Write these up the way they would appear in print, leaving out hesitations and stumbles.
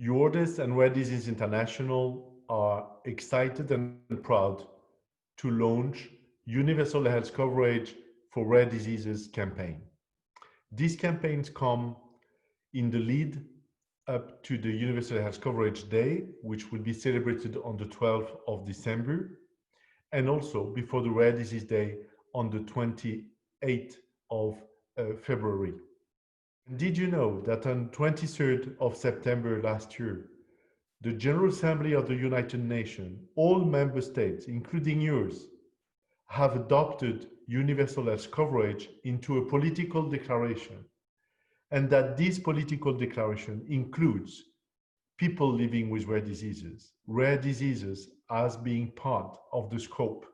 URDIS and Rare Disease International are excited and proud to launch Universal Health Coverage for Rare Diseases campaign. These campaigns come in the lead up to the Universal Health Coverage Day, which will be celebrated on the 12th of December, and also before the Rare Disease Day on the 28th of February. Did you know that on 23rd of September last year, the General Assembly of the United Nations, all member states, including yours, have adopted universal health coverage into a political declaration, and that this political declaration includes people living with rare diseases as being part of the scope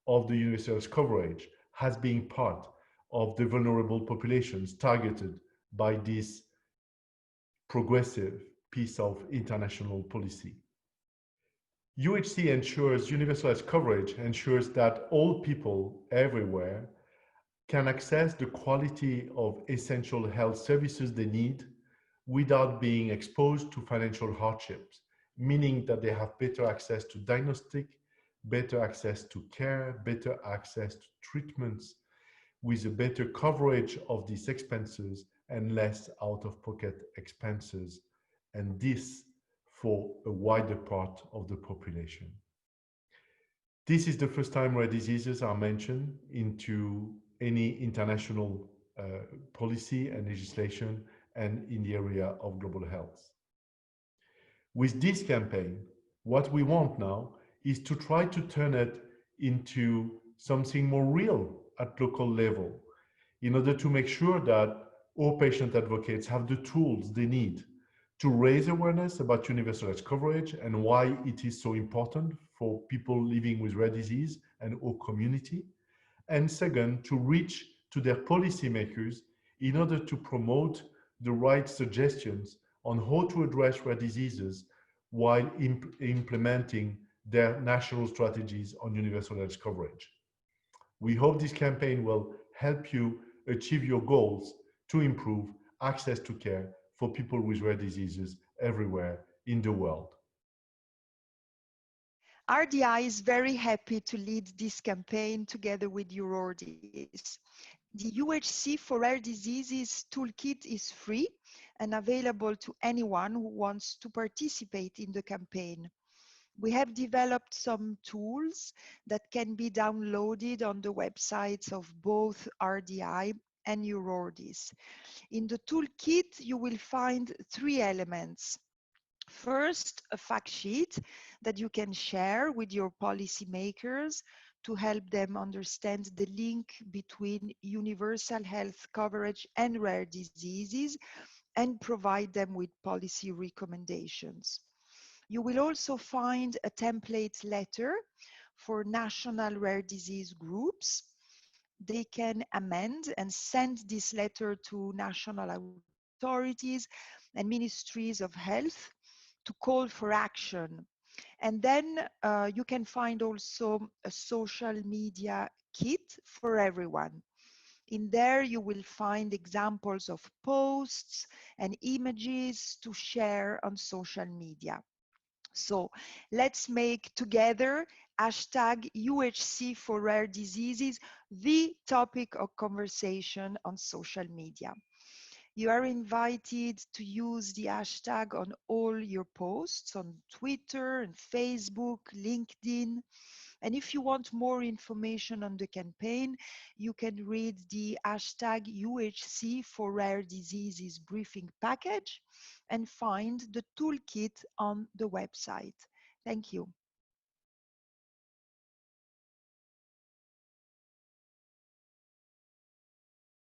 of the universal health coverage, as being part of the vulnerable populations targeted by this progressive piece of international policy. UHC ensures universal health coverage ensures that all people everywhere can access the quality of essential health services they need without being exposed to financial hardships, meaning that they have better access to diagnostic, better access to care, better access to treatments, with a better coverage of these expenses and less out-of-pocket expenses, and this for a wider part of the population. This is the first time rare diseases are mentioned into any international policy and legislation and in the area of global health. With this campaign, what we want now is to try to turn it into something more real at local level in order to make sure that all patient advocates have the tools they need to raise awareness about universal health coverage and why it is so important for people living with rare disease and our community. And second, to reach to their policymakers in order to promote the right suggestions on how to address rare diseases while implementing their national strategies on universal health coverage. We hope this campaign will help you achieve your goals to improve access to care for people with rare diseases everywhere in the world. RDI is very happy to lead this campaign together with EURORDIS. The UHC4RareDiseases toolkit is free and available to anyone who wants to participate in the campaign. We have developed some tools that can be downloaded on the websites of both RDI and EURORDIS. In the toolkit, you will find 3 elements. First, a fact sheet that you can share with your policymakers to help them understand the link between universal health coverage and rare diseases and provide them with policy recommendations. You will also find a template letter for national rare disease groups. They can amend and send this letter to national authorities and ministries of health to call for action. And then you can find also a social media kit for everyone. In there, you will find examples of posts and images to share on social media. So let's make together hashtag UHC4RareDiseases the topic of conversation on social media. You are invited to use the hashtag on all your posts on Twitter and Facebook, LinkedIn. And if you want more information on the campaign, you can read the hashtag UHC4RareDiseases briefing package and find the toolkit on the website. Thank you.